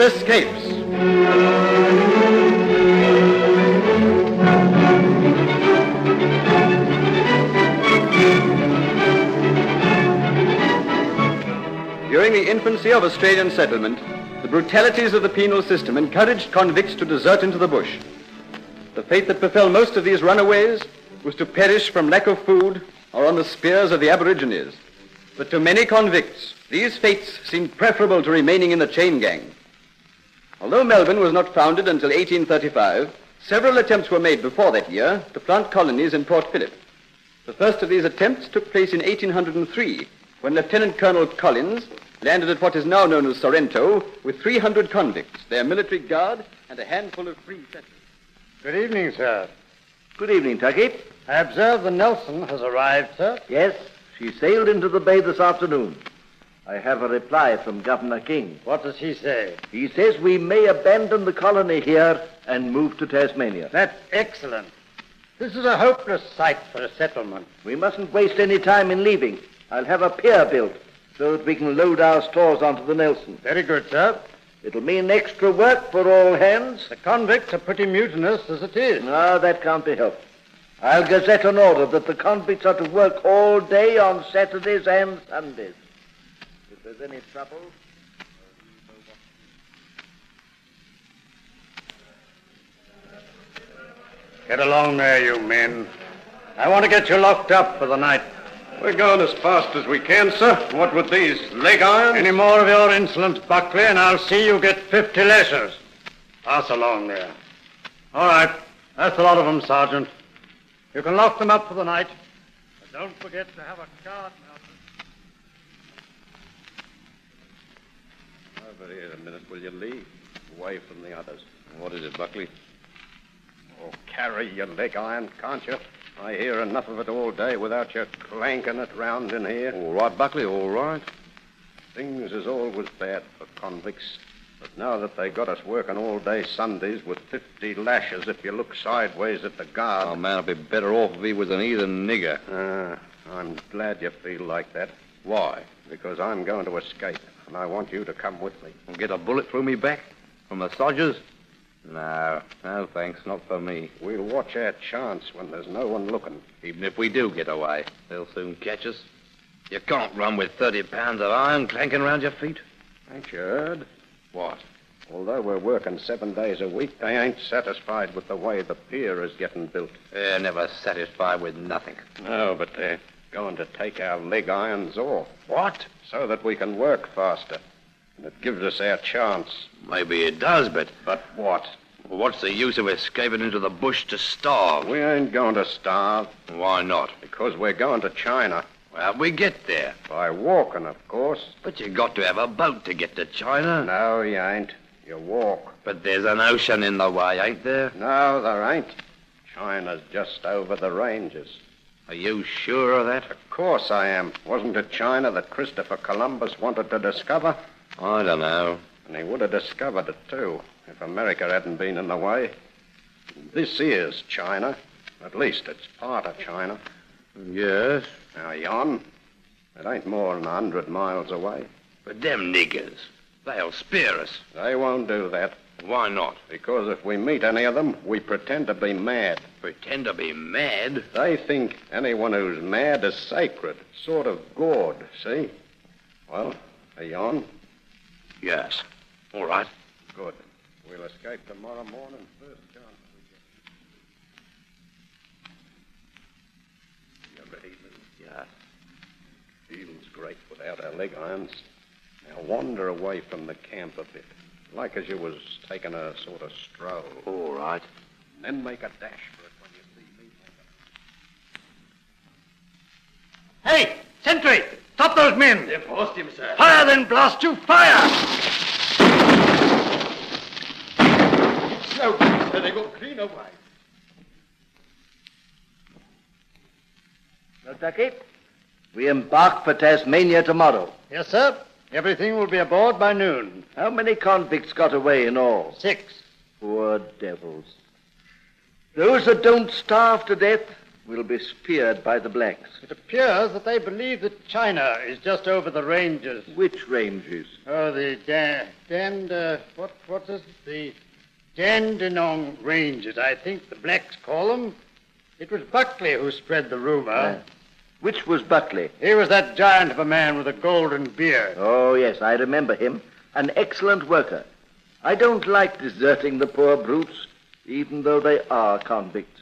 escapes. During the infancy of Australian settlement, the brutalities of the penal system encouraged convicts to desert into the bush. The fate that befell most of these runaways was to perish from lack of food or on the spears of the Aborigines. But to many convicts, these fates seemed preferable to remaining in the chain gang. Although Melbourne was not founded until 1835, several attempts were made before that year to plant colonies in Port Phillip. The first of these attempts took place in 1803, when Lieutenant Colonel Collins landed at what is now known as Sorrento with 300 convicts, their military guard, and a handful of free settlers. Good evening, sir. Good evening, Tucky. I observe the Nelson has arrived, sir. Yes, she sailed into the bay this afternoon. I have a reply from Governor King. What does he say? He says we may abandon the colony here and move to Tasmania. That's excellent. This is a hopeless site for a settlement. We mustn't waste any time in leaving. I'll have a pier built so that we can load our stores onto the Nelson. Very good, sir. It'll mean extra work for all hands. The convicts are pretty mutinous as it is. No, that can't be helped. I'll gazette an order that the convicts are to work all day on Saturdays and Sundays. If there's any trouble... Get along there, you men. I want to get you locked up for the night. We're going as fast as we can, sir. What with these leg irons? Any more of your insolence, Buckley, and I'll see you get 50 lashes. Pass along there. All right. That's a lot of them, Sergeant. You can lock them up for the night. But don't forget to have a guard mounted. Over here a minute, will you, Lee? Away from the others. What is it, Buckley? Oh, carry your leg iron, can't you? I hear enough of it all day without you clanking it round in here. All right, Buckley, all right. Things is always bad for convicts. But now that they got us working all day Sundays with 50 lashes if you look sideways at the guard... Oh, man, I'd be better off if he was an heathen nigger. I'm glad you feel like that. Why? Because I'm going to escape, and I want you to come with me. And get a bullet through me back? From the sodgers? No, thanks, not for me. We'll watch our chance when there's no one looking. Even if we do get away, they'll soon catch us. You can't run with 30 pounds of iron clanking around your feet. Ain't you heard? What? Although we're working 7 days a week, they ain't satisfied with the way the pier is getting built. They're never satisfied with nothing. No, but they're going to take our leg irons off. What? So that we can work faster. And it gives us our chance. Maybe it does, but... But what? Well, what's the use of escaping into the bush to starve? We ain't going to starve. Why not? Because we're going to China. How'd we get there? By walking, of course. But you got to have a boat to get to China. No, you ain't. You walk. But there's an ocean in the way, ain't there? No, there ain't. China's just over the ranges. Are you sure of that? Of course I am. Wasn't it China that Christopher Columbus wanted to discover? I don't know. And he would have discovered it, too, if America hadn't been in the way. This is China. At least it's part of China. Yes. Now, yon, it ain't more than 100 miles away. But them niggers, they'll spear us. They won't do that. Why not? Because if we meet any of them, we pretend to be mad. Pretend to be mad? They think anyone who's mad is sacred, sort of God, see? Well, are you on? Yes. All right. Good. We'll escape tomorrow morning, first chance we get. You ready, Lou? Yes. Feels great without our leg irons. Now wander away from the camp a bit, like as you was taking a sort of stroll. All right. Then make a dash for it when you see me. Hey, sentry! Stop those men! They've horsed him, sir. Fire, then, blast you! Fire! It's no good, sir. They go clean away. No, Tucky? We embark for Tasmania tomorrow. Yes, sir. Everything will be aboard by noon. How many convicts got away in all? 6. Poor devils. Those that don't starve to death will be speared by the blacks. It appears that they believe that China is just over the ranges. Which ranges? Oh, the what is it? The Dandenong Ranges, I think the blacks call them. It was Buckley who spread the rumor. Which was Buckley? He was that giant of a man with a golden beard. Oh, yes, I remember him. An excellent worker. I don't like deserting the poor brutes, even though they are convicts.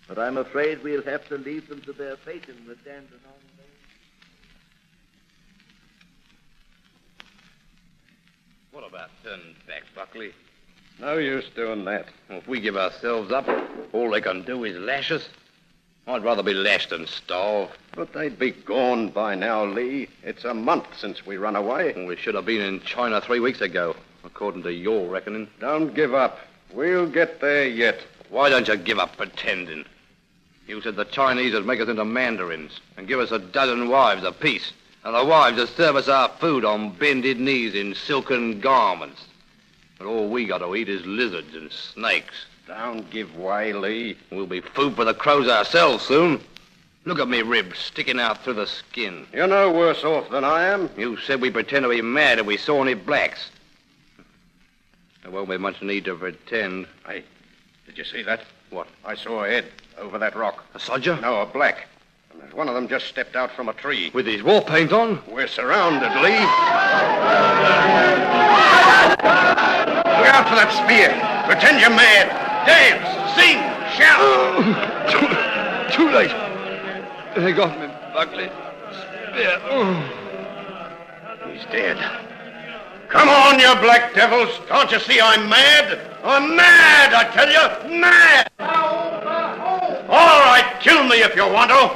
But I'm afraid we'll have to leave them to their fate in the Dandenong. What about turning back, Buckley? No use doing that. Well, if we give ourselves up, all they can do is lash us. I'd rather be lashed than starve. But they'd be gone by now, Lee. It's a month since we run away. Well, we should have been in China 3 weeks ago, according to your reckoning. Don't give up. We'll get there yet. Why don't you give up pretending? You said the Chinese would make us into mandarins and give us a dozen wives apiece, and the wives would serve us our food on bended knees in silken garments. But all we got to eat is lizards and snakes. Don't give way, Lee. We'll be food for the crows ourselves soon. Look at me ribs sticking out through the skin. You're no worse off than I am. You said we pretend to be mad if we saw any blacks. There won't be much need to pretend. Hey, did you see that? What? I saw a head over that rock. A sodger? No, a black. And there's one of them just stepped out from a tree. With his war paint on? We're surrounded, Lee. Look out for that spear. Pretend you're mad. Dance, sing, shout. Too late. They got me, Buckley. Spear. He's dead. Come on, you black devils. Can't you see I'm mad? I'm mad, I tell you. Mad. All right, kill me if you want to.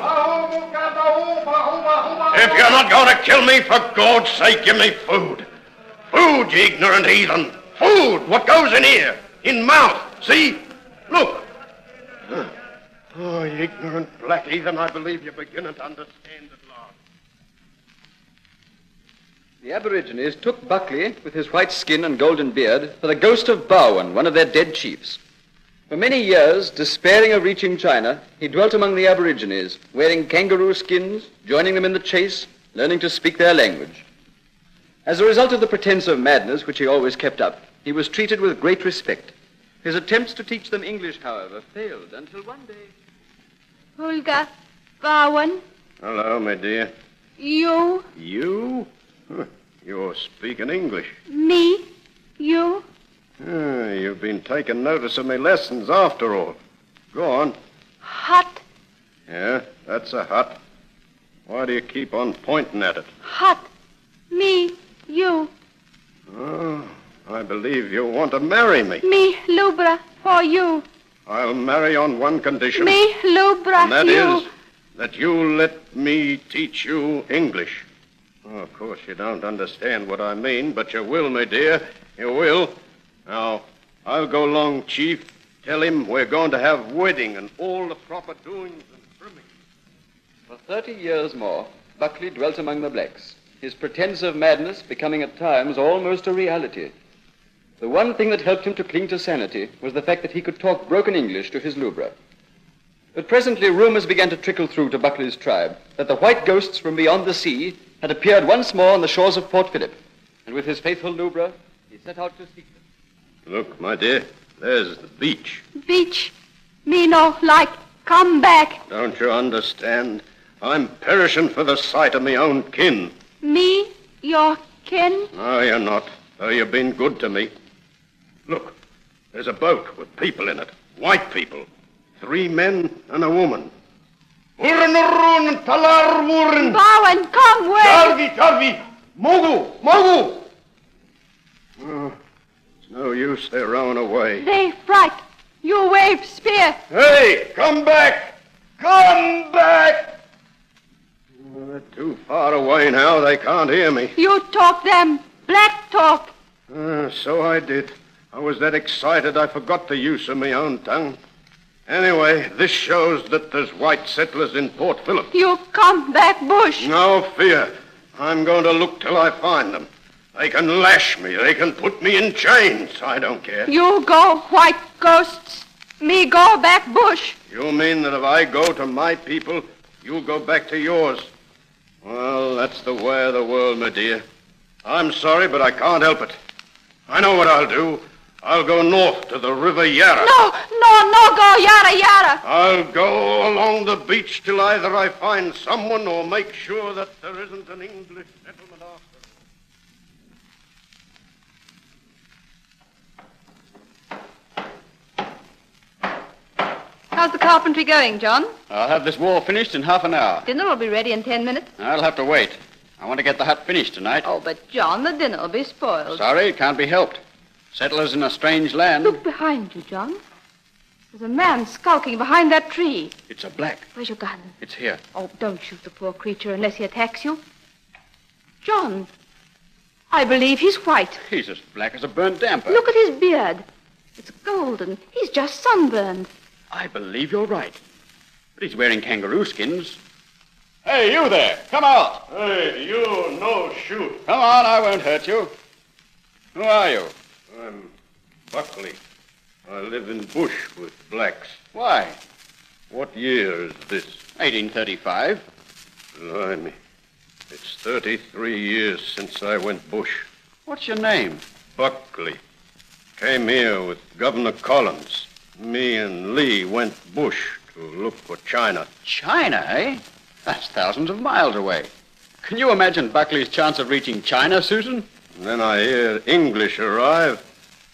If you're not going to kill me, for God's sake, give me food. Food, you ignorant heathen. Food, what goes in here? In mouth. See? Look. Oh, you ignorant black heathen, I believe you're beginning to understand at last. The Aborigines took Buckley, with his white skin and golden beard, for the ghost of Bowen, one of their dead chiefs. For many years, despairing of reaching China, he dwelt among the Aborigines, wearing kangaroo skins, joining them in the chase, learning to speak their language. As a result of the pretense of madness which he always kept up, he was treated with great respect. His attempts to teach them English, however, failed until one day... Olga, Bowen. Hello, my dear. You. You? Huh, you're speaking English. Me. You. You've been taking notice of my lessons after all. Go on. Hut. Yeah, that's a hut. Why do you keep on pointing at it? Hut. Me. You. Oh, I believe you want to marry me. Me, Lubra, for you. I'll marry on one condition. Me, Lubra, and that you. is that you let me teach you English. Oh, of course, you don't understand what I mean, but you will, my dear. You will. Now, I'll go along, Chief. Tell him we're going to have wedding and all the proper doings and trimmings. For 30 years more, Buckley dwelt among the blacks, his pretense of madness becoming at times almost a reality. The one thing that helped him to cling to sanity was the fact that he could talk broken English to his lubra. But presently rumors began to trickle through to Buckley's tribe that the white ghosts from beyond the sea had appeared once more on the shores of Port Phillip, and with his faithful lubra, he set out to seek them. Look, my dear, there's the beach. Beach. Me no like. Come back. Don't you understand? I'm perishing for the sight of my own kin. Me, your kin. No, you're not, though you've been good to me. Look, there's a boat with people in it. White people. 3 men and a woman. Bowen, come where? Charvi! Mogu! Oh, it's no use, they're rowing away. They fright. You wave spear. Hey, come back! Come back! Oh, they're too far away now, they can't hear me. You talk them. Black talk. So I did. I was that excited I forgot the use of my own tongue. Anyway, this shows that there's white settlers in Port Phillip. You come back, bush. No fear. I'm going to look till I find them. They can lash me. They can put me in chains. I don't care. You go, white ghosts. Me go back bush. You mean that if I go to my people, you'll go back to yours? Well, that's the way of the world, my dear. I'm sorry, but I can't help it. I know what I'll do. I'll go north to the River Yarra. No, go, Yarra, Yarra. I'll go along the beach till either I find someone or make sure that there isn't an English settlement after. How's the carpentry going, John? I'll have this wall finished in half an hour. Dinner will be ready in 10 minutes. I'll have to wait. I want to get the hut finished tonight. Oh, but John, the dinner will be spoiled. Sorry, it can't be helped. Settlers in a strange land. Look behind you, John. There's a man skulking behind that tree. It's a black. Where's your gun? It's here. Oh, don't shoot the poor creature unless he attacks you. John, I believe he's white. He's as black as a burnt damper. Look at his beard. It's golden. He's just sunburned. I believe you're right. But he's wearing kangaroo skins. Hey, you there. Come out. Hey, you no shoot. Come on, I won't hurt you. Who are you? I'm Buckley. I live in bush with blacks. Why? What year is this? 1835. Blimey. It's 33 years since I went bush. What's your name? Buckley. Came here with Governor Collins. Me and Lee went bush to look for China. China, eh? That's thousands of miles away. Can you imagine Buckley's chance of reaching China, Susan? And then I hear English arrive,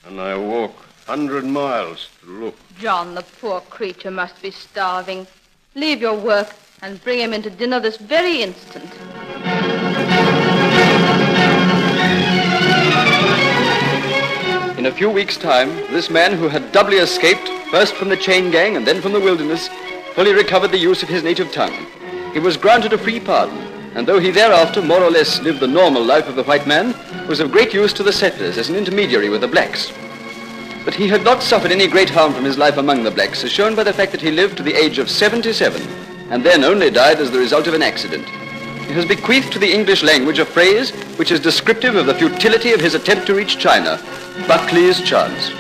and I walk 100 miles to look. John, the poor creature must be starving. Leave your work and bring him into dinner this very instant. In a few weeks' time, this man who had doubly escaped, first from the chain gang and then from the wilderness, fully recovered the use of his native tongue. He was granted a free pardon, and though he thereafter more or less lived the normal life of the white man, was of great use to the settlers as an intermediary with the blacks. But he had not suffered any great harm from his life among the blacks, as shown by the fact that he lived to the age of 77, and then only died as the result of an accident. He has bequeathed to the English language a phrase which is descriptive of the futility of his attempt to reach China, Buckley's chance.